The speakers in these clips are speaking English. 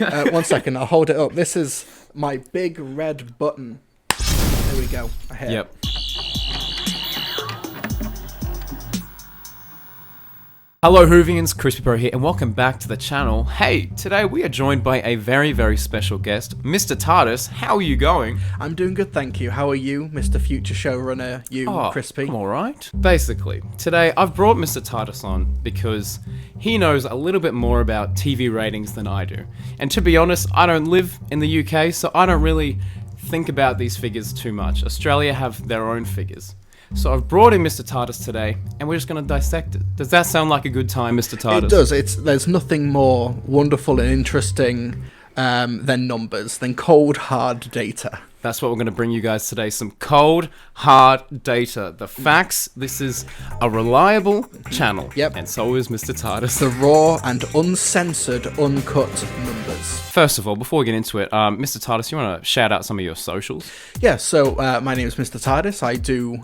One second, I'll hold it up. This is my big red button. There we go. I hit. Yep. Hello Hoovians, Crispy Pro here, and welcome back to the channel. Hey, today we are joined by a very, very special guest, Mr. TARDIS. How are you going? I'm doing good, thank you. How are you, Mr. Future Showrunner, Crispy? I'm alright. Basically, today I've brought Mr. TARDIS on because he knows a little bit more about TV ratings than I do. And to be honest, I don't live in the UK, so I don't really think about these figures too much. Australia have their own figures. So I've brought in Mr. TARDIS today, and we're just going to dissect it. Does that sound like a good time, Mr. TARDIS? It does. There's nothing more wonderful and interesting than numbers, than cold, hard data. That's what we're going to bring you guys today, some cold, hard data. The facts, this is a reliable channel. Yep. And so is Mr. TARDIS. The raw and uncensored, uncut numbers. First of all, before we get into it, Mr. TARDIS, you want to shout out some of your socials? Yeah, so my name is Mr. TARDIS. I do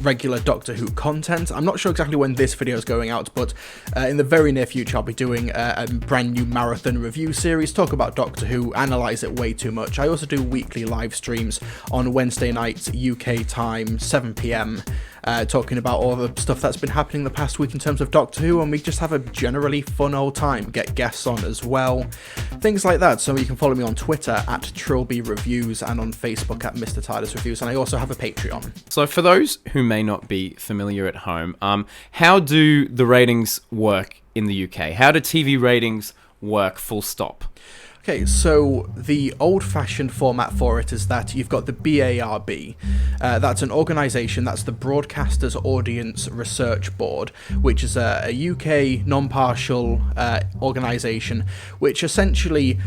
regular Doctor Who content. I'm not sure exactly when this video is going out, but in the very near future I'll be doing a brand new marathon review series, talk about Doctor Who, analyse it way too much. I also do weekly live streams on Wednesday nights UK time, 7 PM, talking about all the stuff that's been happening the past week in terms of Doctor Who, and we just have a generally fun old time. Get guests on as well, things like that. So you can follow me on Twitter at Trilby Reviews and on Facebook at Mr. TARDIS Reviews, and I also have a Patreon. So for those who may not be familiar at home, how do the ratings work in the UK? How do TV ratings work, full stop? Okay, so the old-fashioned format for it is that you've got the BARB. That's an organisation, that's the Broadcasters Audience Research Board, which is a UK non-partial organisation, which essentially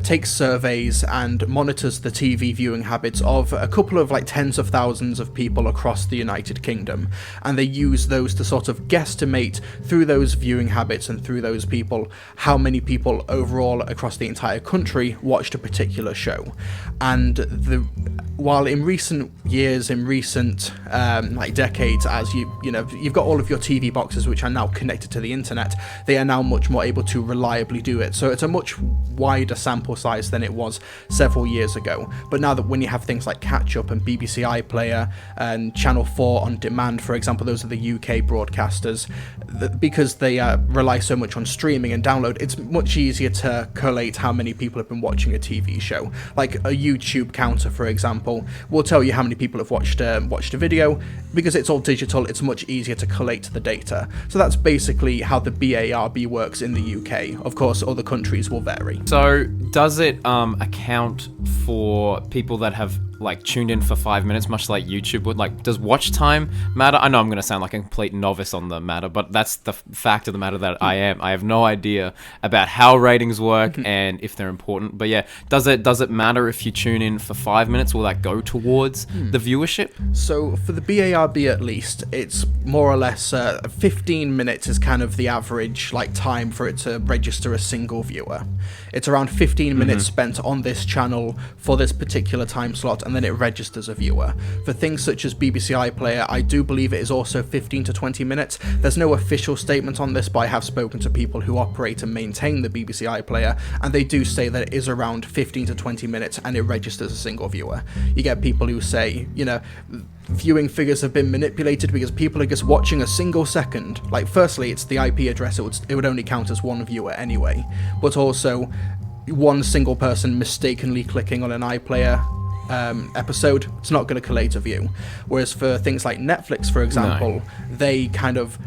takes surveys and monitors the TV viewing habits of a couple of tens of thousands of people across the United Kingdom, and they use those to sort of guesstimate through those viewing habits and through those people how many people overall across the entire country watched a particular show. And while in recent years, in recent decades, as you've got all of your TV boxes which are now connected to the internet, they are now much more able to reliably do it. So it's a much wider sample size than it was several years ago. But now that when you have things like Catch Up and BBC iPlayer and Channel 4 On Demand, for example, those are the UK broadcasters, because they rely so much on streaming and download, it's much easier to collate how many people have been watching a TV show. Like a YouTube counter, for example, will tell you how many people have watched a video. Because it's all digital, it's much easier to collate the data. So that's basically how the BARB works in the UK. Of course, other countries will vary. So does it account for people that have tuned in for 5 minutes, much like YouTube would? Does watch time matter? I know I'm going to sound like a complete novice on the matter, but that's the fact of the matter that I am. I have no idea about how ratings work and if they're important. But yeah, does it matter if you tune in for 5 minutes? Will that go towards the viewership? So for the BARB at least, it's more or less 15 minutes is kind of the average time for it to register a single viewer. It's around 15 minutes spent on this channel for this particular time slot, and then it registers a viewer. For things such as BBC iPlayer, I do believe it is also 15 to 20 minutes. There's no official statement on this, but I have spoken to people who operate and maintain the BBC iPlayer, and they do say that it is around 15 to 20 minutes and it registers a single viewer. You get people who say, viewing figures have been manipulated because people are just watching a single second. Firstly, it's the IP address, it would only count as one viewer anyway, but also one single person mistakenly clicking on an iPlayer episode, it's not going to collate a view. Whereas for things like Netflix, for example, they kind of,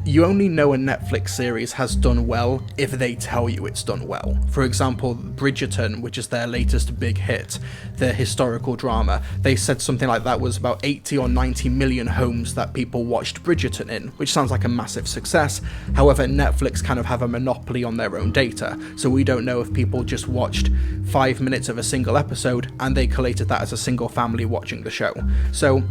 you only know a Netflix series has done well if they tell you it's done well. For example, Bridgerton, which is their latest big hit, the historical drama, they said something like that was about 80 or 90 million homes that people watched Bridgerton in, which sounds like a massive success. However, Netflix kind of have a monopoly on their own data, so we don't know if people just watched 5 minutes of a single episode and they collated that as a single family watching the show. So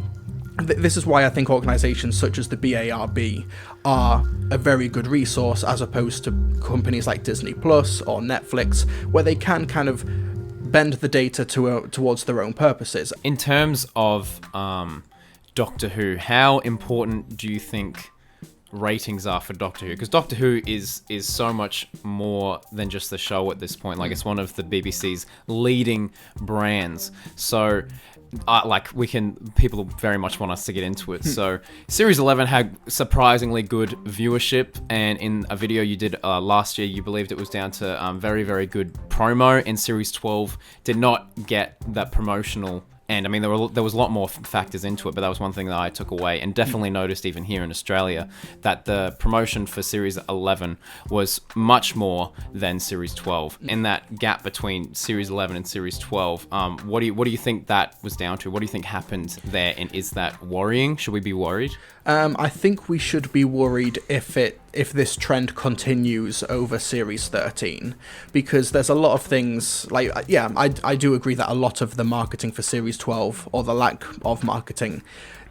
this is why I think organisations such as the BARB are a very good resource, as opposed to companies like Disney Plus or Netflix, where they can kind of bend the data towards their own purposes. In terms of Doctor Who, how important do you think ratings are for Doctor Who, because Doctor Who is so much more than just the show at this point. Like, it's one of the BBC's leading brands. So, people very much want us to get into it. So, Series 11 had surprisingly good viewership, and in a video you did last year, you believed it was down to very, very good promo, and Series 12 did not get that promotional. And I mean, there was a lot more factors into it, but that was one thing that I took away, and definitely noticed even here in Australia, that the promotion for Series 11 was much more than Series 12. In that gap between Series 11 and Series 12, what do you think that was down to? What do you think happened there, and is that worrying? Should we be worried? I think we should be worried if this trend continues over Series 13, because there's a lot of things, like, yeah, I do agree that a lot of the marketing for Series 12, or the lack of marketing,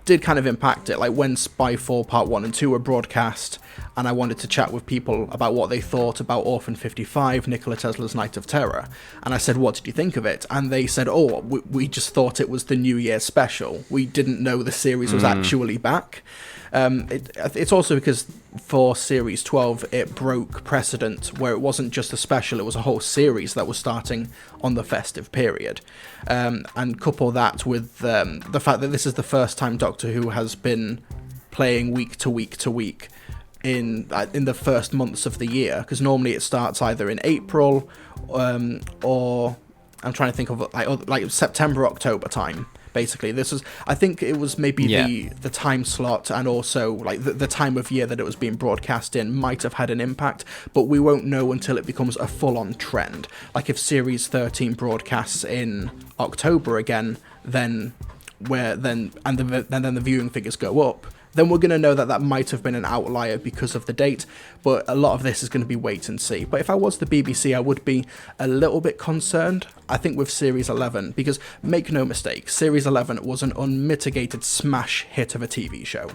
did kind of impact it. Like, when Spyfall Part 1 and 2 were broadcast, and I wanted to chat with people about what they thought about Orphan 55, Nikola Tesla's Night of Terror, and I said, what did you think of it? And they said, oh, we just thought it was the New Year special. We didn't know the series was actually back. It's also because for Series 12, it broke precedent where it wasn't just a special, it was a whole series that was starting on the festive period. And couple that with the fact that this is the first time Doctor Who has been playing week to week to week in the first months of the year, because normally it starts either in April or I'm trying to think of like September, October time. Basically, I think it was maybe the time slot, and also like the time of year that it was being broadcast in might have had an impact, but we won't know until it becomes a full-on trend. Like, if Series 13 broadcasts in October again, then the viewing figures go up, then we're going to know that might have been an outlier because of the date, but a lot of this is going to be wait and see. But if I was the BBC, I would be a little bit concerned, I think, with Series 11, because make no mistake, Series 11 was an unmitigated smash hit of a TV show.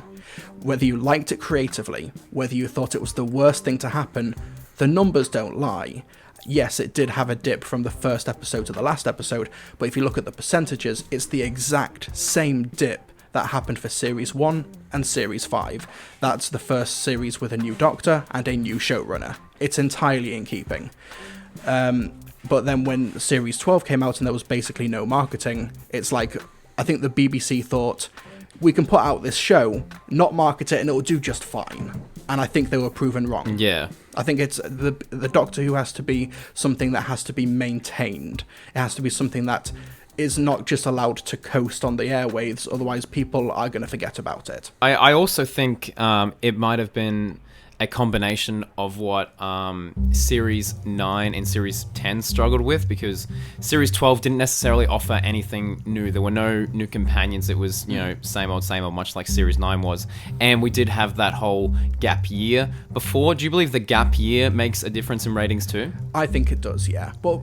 Whether you liked it creatively, whether you thought it was the worst thing to happen, the numbers don't lie. Yes, it did have a dip from the first episode to the last episode, but if you look at the percentages, it's the exact same dip that happened for Series 1 and Series 5. That's the first series with a new Doctor and a new showrunner. It's entirely in keeping. But then when Series 12 came out and there was basically no marketing, it's like, I think the BBC thought, we can put out this show, not market it, and it'll do just fine. And I think they were proven wrong. Yeah. I think it's the Doctor Who has to be something that has to be maintained. It has to be something that is not just allowed to coast on the airwaves, otherwise people are going to forget about it. I also think it might have been a combination of what Series 9 and Series 10 struggled with, because Series 12 didn't necessarily offer anything new. There were no new companions. It was, same old, much like Series 9 was. And we did have that whole gap year before. Do you believe the gap year makes a difference in ratings too? I think it does, yeah. But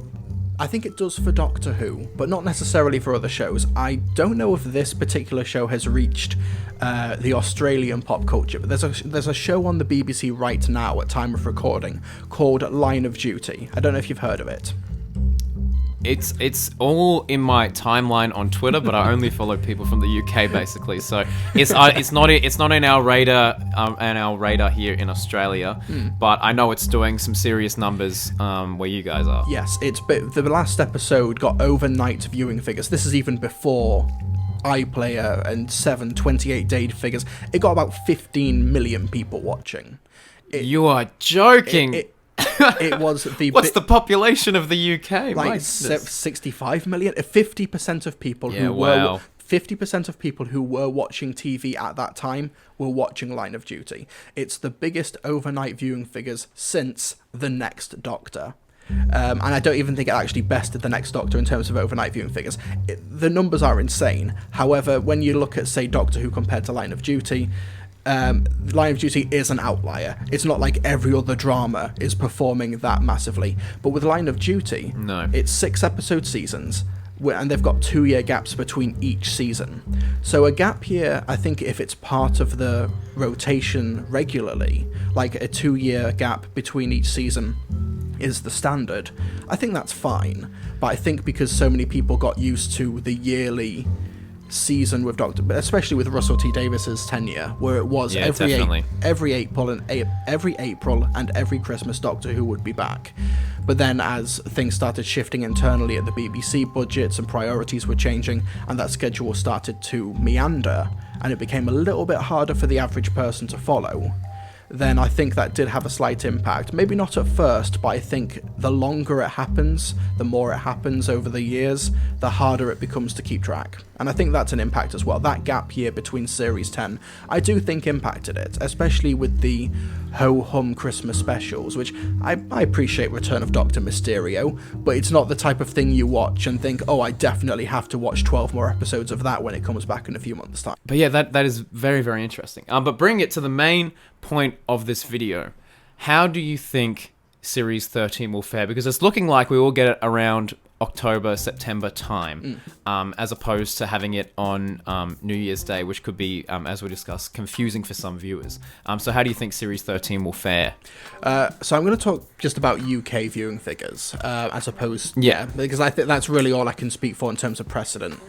I think it does for Doctor Who, but not necessarily for other shows. I don't know if this particular show has reached the Australian pop culture, but there's a show on the BBC right now at time of recording called Line of Duty. I don't know if you've heard of it. It's all in my timeline on Twitter, but I only follow people from the UK basically. So it's not in our radar here in Australia, but I know it's doing some serious numbers where you guys are. Yes, the last episode got overnight viewing figures. This is even before iPlayer and 28-day figures. It got about 15 million people watching. You are joking. It was the... What's the population of the UK? Like 65 million. 50% of people who were 50% of people who were watching TV at that time were watching Line of Duty. It's the biggest overnight viewing figures since The Next Doctor. And I don't even think it actually bested The Next Doctor in terms of overnight viewing figures. The numbers are insane. However, when you look at, say, Doctor Who compared to Line of Duty, Line of Duty is an outlier. It's not like every other drama is performing that massively. But with Line of Duty, it's 6 episode seasons, and they've got 2-year gaps between each season. So a gap year, I think if it's part of the rotation regularly, like a 2-year gap between each season is the standard, I think that's fine. But I think because so many people got used to the yearly season with Doctor, especially with Russell T Davis's tenure, where it was every April and every Christmas Doctor Who would be back. But then as things started shifting internally at the BBC, budgets and priorities were changing, and that schedule started to meander, and it became a little bit harder for the average person to follow, then I think that did have a slight impact. Maybe not at first, but I think the longer it happens, the more it happens over the years, the harder it becomes to keep track. And I think that's an impact as well. That gap year between Series 10, I do think impacted it, especially with the ho-hum Christmas specials, which I appreciate Return of Dr. Mysterio, but it's not the type of thing you watch and think, oh, I definitely have to watch 12 more episodes of that when it comes back in a few months' time. But yeah, that is very, very interesting. But bring it to the main point of this video. How do you think Series 13 will fare? Because it's looking like we will get it around October, September time, as opposed to having it on New Year's Day, which could be, as we discussed, confusing for some viewers. So how do you think Series 13 will fare? So I'm going to talk just about UK viewing figures, as opposed, because I think that's really all I can speak for in terms of precedent.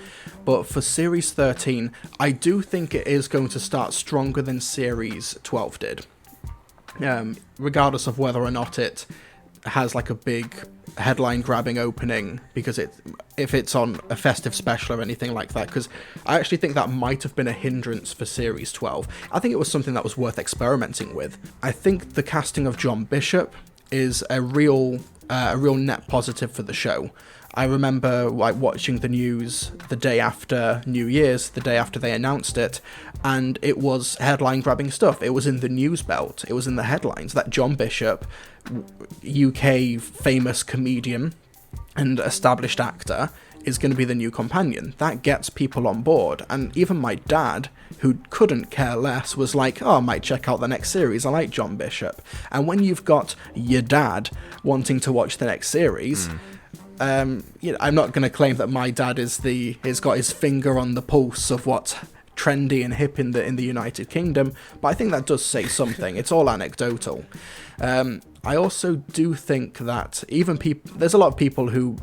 But for Series 13, I do think it is going to start stronger than Series 12 did, regardless of whether or not it has like a big headline grabbing opening, because if it's on a festive special or anything like that, because I actually think that might have been a hindrance for Series 12. I think it was something that was worth experimenting with. I think the casting of John Bishop is a real net positive for the show. I remember like watching the news the day after New Year's, the day after they announced it, and it was headline grabbing stuff. It was in the news belt, it was in the headlines that John Bishop, UK famous comedian and established actor, is going to be the new companion. That gets people on board, and even my dad, who couldn't care less, was like, oh, I might check out the next series, I like John Bishop. And when you've got your dad wanting to watch the next series, I'm not going to claim that my dad has got his finger on the pulse of what's trendy and hip in the United Kingdom, but I think that does say something. It's all anecdotal. I also do think that there's a lot of people who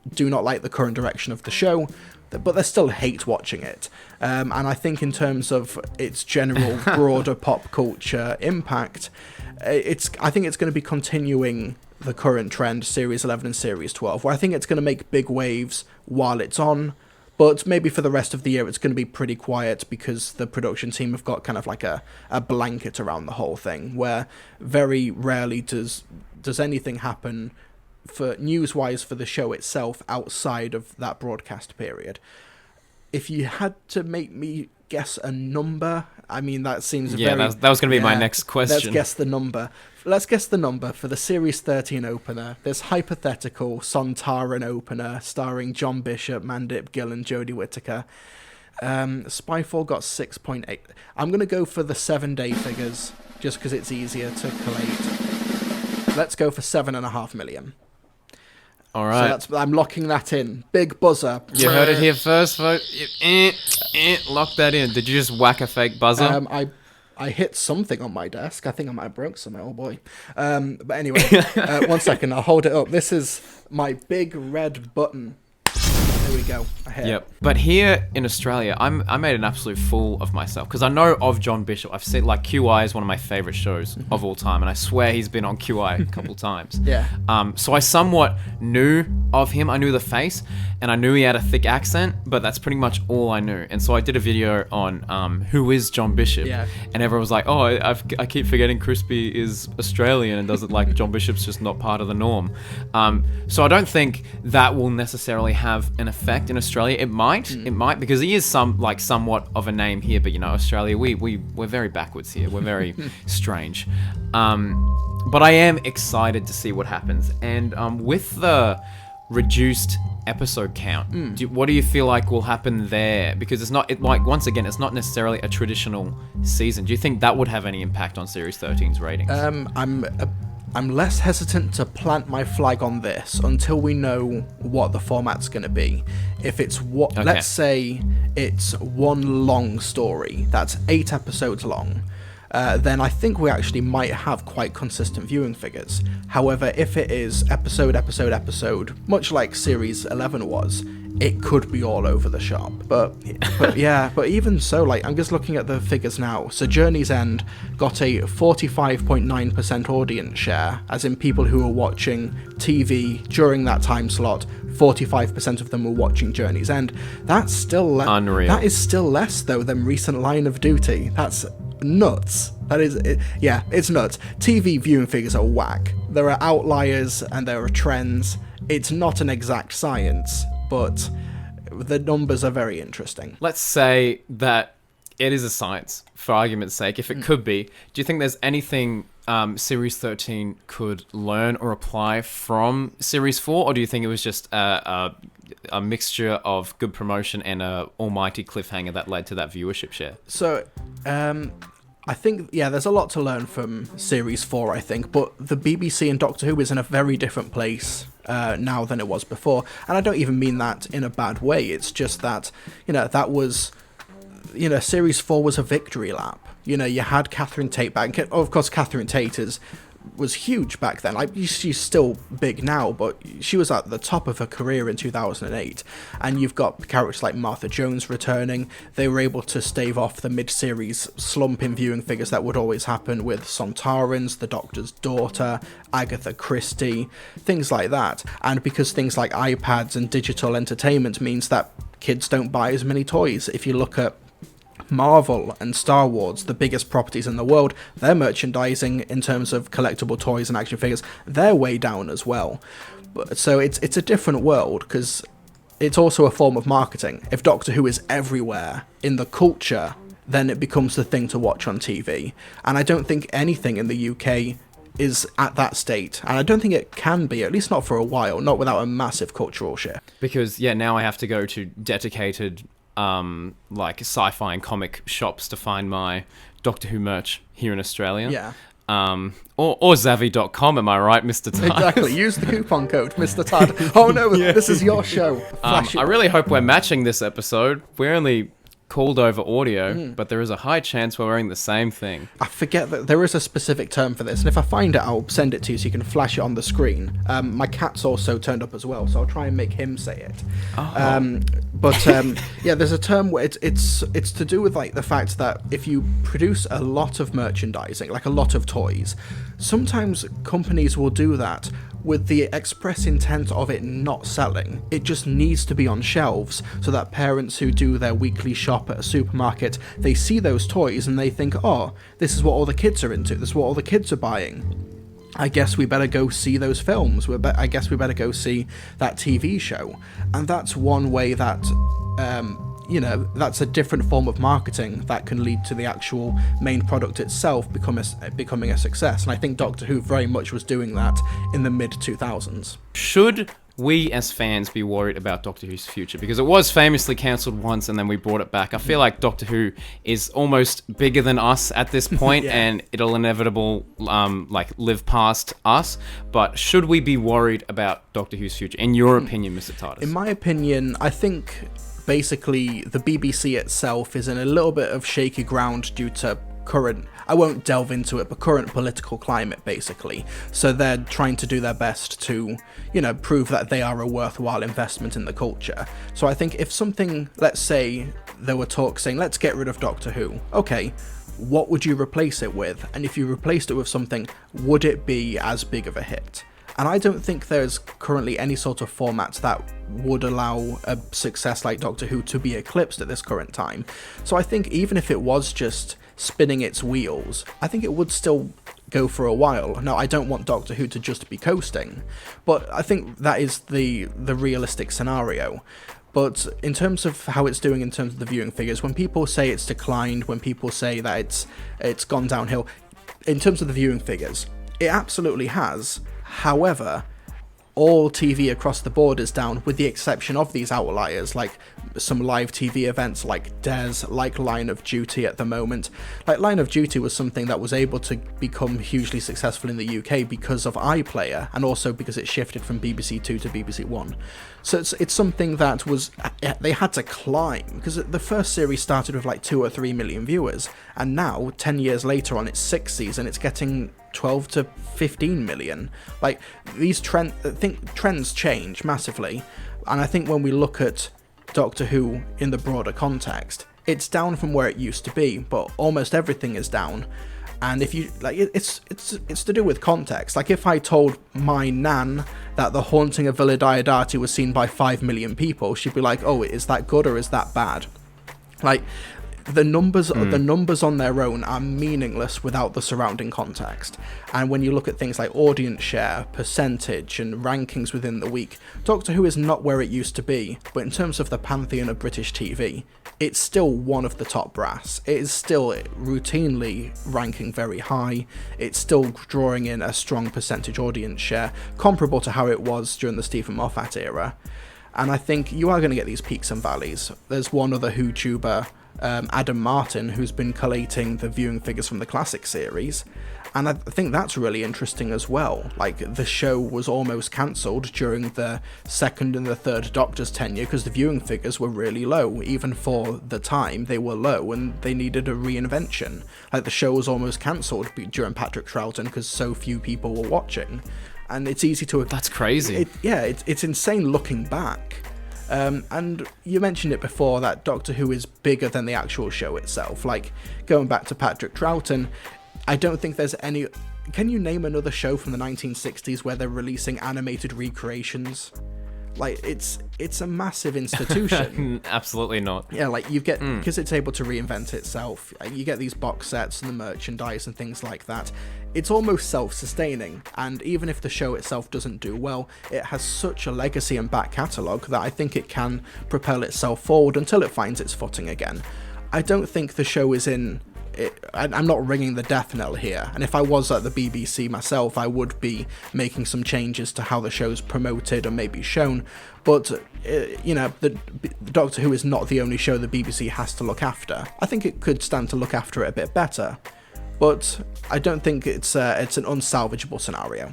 do not like the current direction of the show, but they still hate watching it. And I think in terms of its general broader pop culture impact, I think it's going to be continuing the current trend, Series 11 and Series 12, where I think it's going to make big waves while it's on, but maybe for the rest of the year it's going to be pretty quiet, because the production team have got kind of like a blanket around the whole thing, where very rarely does anything happen for news-wise for the show itself outside of that broadcast period. If you had to make me guess a number, I mean, that seems that was going to be my next question. Let's guess the number. Let's guess the number for the Series 13 opener, this hypothetical Sontaran opener starring John Bishop, Mandip Gill and Jodie Whittaker. Spyfall got 6.8. I'm going to go for the 7-day figures, just because it's easier to collate. Let's go for 7.5 million. All right. So I'm locking that in. Big buzzer. You heard it here first, folks. Lock that in. Did you just whack a fake buzzer? I hit something on my desk. I think I might have broke something. Oh boy. But anyway, 1 second. I'll hold it up. This is my big red button. There we go. I hit. Yep. But here in Australia, I made an absolute fool of myself, because I know of John Bishop. I've said like QI is one of my favorite shows of all time, and I swear he's been on QI a couple times. Yeah. So I somewhat knew of him. I knew the face, and I knew he had a thick accent, but that's pretty much all I knew. And so I did a video on who is John Bishop, and everyone was like, oh, I keep forgetting Crispy is Australian and doesn't like John Bishop's just not part of the norm. So I don't think that will necessarily have an effect in Australia. It might, because he is somewhat of a name here, but Australia, we're very backwards here. We're very strange. But I am excited to see what happens. And with the reduced episode count, what do you feel like will happen there? Because it's not necessarily a traditional season. Do you think that would have any impact on Series 13's ratings? I'm less hesitant to plant my flag on this until we know what the format's going to be. If it's let's say it's one long story that's 8 episodes long, then I think we actually might have quite consistent viewing figures. However, if it is episode, much like Series 11 was, it could be all over the shop. But yeah, but even so, like, I'm just looking at the figures now. So Journey's End got a 45.9% audience share, as in people who were watching TV during that time slot. 45% of them were watching Journey's End. That's still unreal. That is still less though than recent Line of Duty. That's nuts. That is, yeah, it's nuts. TV viewing figures are whack. There are outliers and there are trends. It's not an exact science, but the numbers are very interesting. Let's say that it is a science, for argument's sake. If it could be, do you think there's anything Series 13 could learn or apply from Series 4, or do you think it was just a mixture of good promotion and a almighty cliffhanger that led to that viewership share? So, I think, yeah, there's a lot to learn from Series 4, I think, but the BBC and Doctor Who is in a very different place now than it was before, and I don't even mean that in a bad way. It's just that, that was, Series 4 was a victory lap. You had Catherine Tate back. Of course, Catherine Tate was huge back then. Like, she's still big now, but she was at the top of her career in 2008. And you've got characters like Martha Jones returning. They were able to stave off the mid-series slump in viewing figures that would always happen with Sontarans, The Doctor's Daughter, Agatha Christie, things like that. And because things like iPads and digital entertainment means that kids don't buy as many toys. If you look at Marvel and Star Wars, the biggest properties in the world, their merchandising in terms of collectible toys and action figures, they're way down as well. So it's a different world, because it's also a form of marketing. If Doctor Who is everywhere in the culture, then it becomes the thing to watch on TV. And I don't think anything in the UK is at that state, and I don't think it can be, at least not for a while, not without a massive cultural shift. Because, yeah, now I have to go to dedicated like sci-fi and comic shops to find my Doctor Who merch here in Australia. Yeah. Or ZAVVI.com, am I right, Mr. Todd? Exactly. Use the coupon code, Mr. Todd. Oh no, This is your show. I really hope we're matching this episode. We're only called over audio, but there is a high chance we're wearing the same thing. I forget that there is a specific term for this, and if I find it, I'll send it to you so you can flash it on the screen. My cat's also turned up as well, so I'll try and make him say it. Yeah, there's a term where it's to do with like the fact that if you produce a lot of merchandising, like a lot of toys, sometimes companies will do that with the express intent of it not selling. It just needs to be on shelves so that parents who do their weekly shop at a supermarket, they see those toys and they think, oh, this is what all the kids are into, this is what all the kids are buying. I guess we better go see those films. I guess we better go see that TV show. And that's one way that, that's a different form of marketing that can lead to the actual main product itself becoming a success. And I think Doctor Who very much was doing that in the mid-2000s. Should we as fans be worried about Doctor Who's future? Because it was famously cancelled once and then we brought it back. I feel like Doctor Who is almost bigger than us at this point, Yeah. and it'll inevitably live past us. But should we be worried about Doctor Who's future? In your opinion, Mr. Titus? In my opinion, I think basically the BBC itself is in a little bit of shaky ground due to current, I won't delve into it, but current political climate, basically. So they're trying to do their best to, prove that they are a worthwhile investment in the culture. So I think if something, let's say there were talks saying, let's get rid of Doctor Who. Okay, what would you replace it with? And if you replaced it with something, would it be as big of a hit? And I don't think there's currently any sort of format that would allow a success like Doctor Who to be eclipsed at this current time. So I think even if it was just spinning its wheels, I think it would still go for a while. Now, I don't want Doctor Who to just be coasting, but I think that is the realistic scenario. But in terms of how it's doing in terms of the viewing figures, when people say it's declined, when people say that it's gone downhill, in terms of the viewing figures, it absolutely has. However, all TV across the board is down, with the exception of these outliers, like some live TV events like Des, like Line of Duty at the moment. Like Line of Duty was something that was able to become hugely successful in the UK because of iPlayer, and also because it shifted from BBC 2 to BBC 1. So it's something that they had to climb, because the first series started with like 2 or 3 million viewers, and now, 10 years later on its 6th season, it's getting 12 to 15 million. Like, these trends change massively, and I think when we look at Doctor Who in the broader context, it's down from where it used to be, but almost everything is down. And if you like, it's to do with context. Like, if I told my nan that The Haunting of Villa Diodati was seen by 5 million people, she'd be like, "Oh, is that good or is that bad?" Like, the numbers on their own are meaningless without the surrounding context. And when you look at things like audience share, percentage, and rankings within the week, Doctor Who is not where it used to be, but in terms of the pantheon of British TV, it's still one of the top brass. It is still routinely ranking very high. It's still drawing in a strong percentage audience share, comparable to how it was during the Stephen Moffat era. And I think you are going to get these peaks and valleys. There's one other Who-tuber, Adam Martin, who's been collating the viewing figures from the classic series, and I think that's really interesting as well. Like, the show was almost cancelled during the second and the third Doctor's tenure because the viewing figures were really low. Even for the time, they were low and they needed a reinvention. Like, the show was almost cancelled during Patrick Troughton because so few people were watching. And it's easy to... That's crazy. It's insane looking back. And you mentioned it before that Doctor Who is bigger than the actual show itself. Like, going back to Patrick Troughton, I don't think there's any... Can you name another show from the 1960s where they're releasing animated recreations? Like, it's a massive institution. Absolutely not. Yeah, like, you get... Because it's able to reinvent itself, you get these box sets and the merchandise and things like that. It's almost self-sustaining, and even if the show itself doesn't do well, it has such a legacy and back catalogue that I think it can propel itself forward until it finds its footing again. I don't think the show is in... I'm not ringing the death knell here, and if I was at the BBC myself, I would be making some changes to how the show's promoted and maybe shown, but, the Doctor Who is not the only show the BBC has to look after. I think it could stand to look after it a bit better, but I don't think it's an unsalvageable scenario.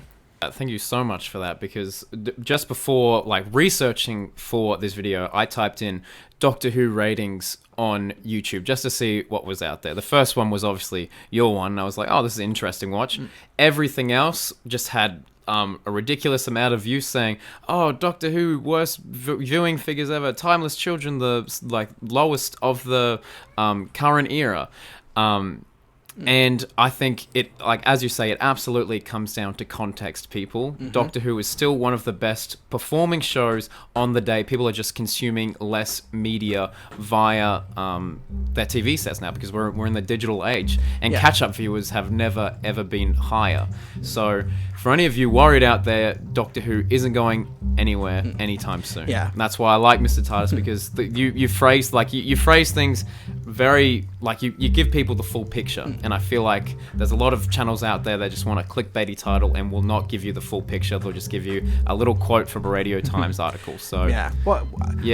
Thank you so much for that, because just before researching for this video, I typed in Doctor Who ratings on YouTube just to see what was out there. The first one was obviously your one, and I was like, oh, this is an interesting watch. Everything else just had a ridiculous amount of views saying, oh, Doctor Who, worst viewing figures ever, Timeless Children, the lowest of the current era. And I think it, as you say, it absolutely comes down to context, people. Doctor Who is still one of the best performing shows on the day. People are just consuming less media via their TV sets now, because we're in the digital age, and catch-up viewers have never, ever been higher. So for any of you worried out there, Doctor Who isn't going anywhere anytime soon. Yeah. And that's why I like Mr. Titus, because you phrase things very, you give people the full picture. And I feel like there's a lot of channels out there that just want a clickbaity title and will not give you the full picture. They'll just give you a little quote from a Radio Times article. So I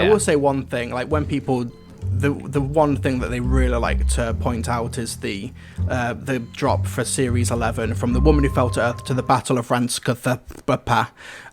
will say one thing, when people... The one thing that they really like to point out is the drop for Series 11, from The Woman Who Fell to Earth to the Battle of Ranskotha.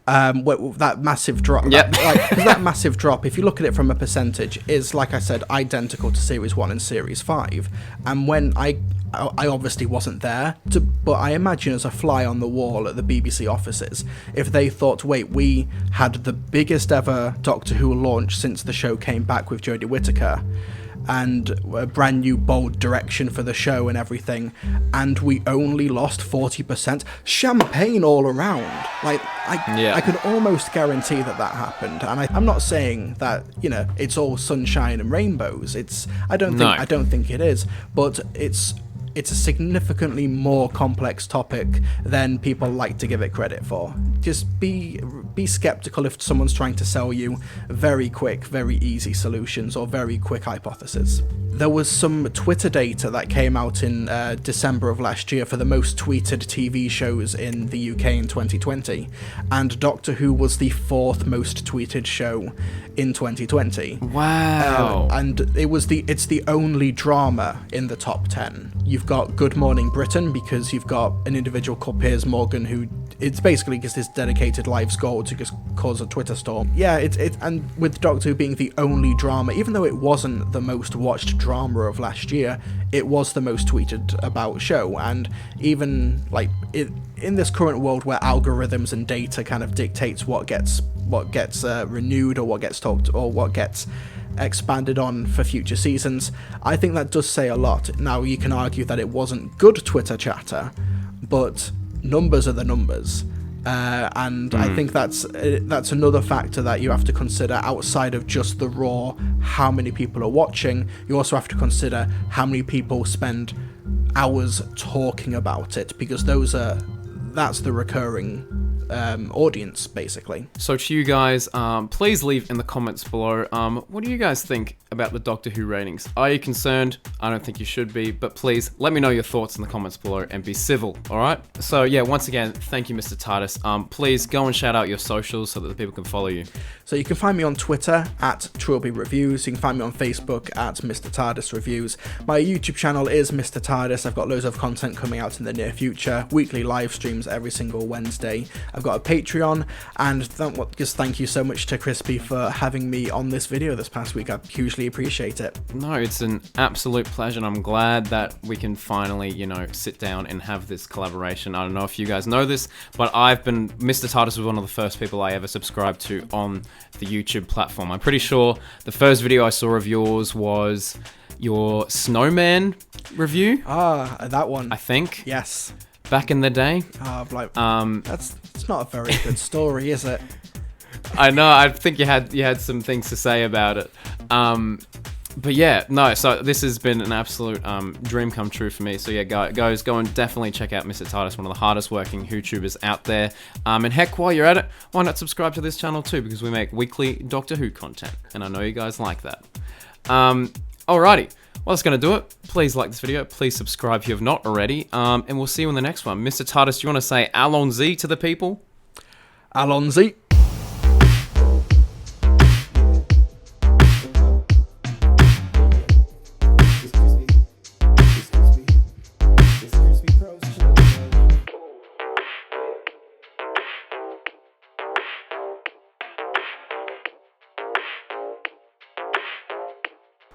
That massive drop, that massive drop, if you look at it from a percentage, is, like I said, identical to Series 1 and Series 5. And when I obviously wasn't there, but I imagine as a fly on the wall at the BBC offices, if they thought, wait, we had the biggest ever Doctor Who launch since the show came back with Jodie Whittaker, and a brand new bold direction for the show and everything, and we only lost 40%, champagne all around. I could almost guarantee that happened, and I'm not saying that it's all sunshine and rainbows. I don't think it is, but it's a significantly more complex topic than people like to give it credit for. Just be skeptical if someone's trying to sell you very quick, very easy solutions or very quick hypotheses. There was some Twitter data that came out in December of last year for the most tweeted TV shows in the UK in 2020, and Doctor Who was the 4th most tweeted show in 2020. Wow. And it's the only drama in the top 10. You've got Good Morning Britain, because you've got an individual called Piers Morgan who it's basically just his dedicated life's goal to just cause a Twitter storm. Yeah, and with Doctor Who being the only drama, even though it wasn't the most watched drama of last year, it was the most tweeted about show. And even like in this current world where algorithms and data kind of dictates what gets renewed or what gets talked or what gets expanded on for future seasons, I think that does say a lot. Now, you can argue that it wasn't good Twitter chatter, but numbers are the numbers, and I think that's another factor that you have to consider outside of just the raw how many people are watching. You also have to consider how many people spend hours talking about it, because that's the recurring audience, basically. So to you guys, please leave in the comments below, what do you guys think about the Doctor Who ratings? Are you concerned? I don't think you should be, but please let me know your thoughts in the comments below and be civil, alright? So yeah, once again, thank you, Mr. TARDIS. Please go and shout out your socials so that the people can follow you. So you can find me on Twitter at Trilby Reviews. You can find me on Facebook at Mr. TARDIS Reviews. My YouTube channel is Mr. TARDIS. I've got loads of content coming out in the near future. Weekly live streams every single Wednesday. I've got a Patreon, and just thank you so much to Crispy for having me on this video this past week. I hugely appreciate it. No, it's an absolute pleasure, and I'm glad that we can finally, sit down and have this collaboration. I don't know if you guys know this, but Mr. TARDIS was one of the first people I ever subscribed to on the YouTube platform. I'm pretty sure the first video I saw of yours was your snowman review. That one. I think. Yes. Back in the day. It's not a very good story, is it? I know. I think you had some things to say about it. But yeah, no. So this has been an absolute dream come true for me. So yeah, guys, go and definitely check out Mr. TARDIS, one of the hardest working YouTubers out there. And heck, while you're at it, why not subscribe to this channel too? Because we make weekly Doctor Who content, and I know you guys like that. Alrighty. Well, that's going to do it. Please like this video. Please subscribe if you have not already. And we'll see you in the next one. Mr. TARDIS, do you want to say Allons-y to the people? Allons-y.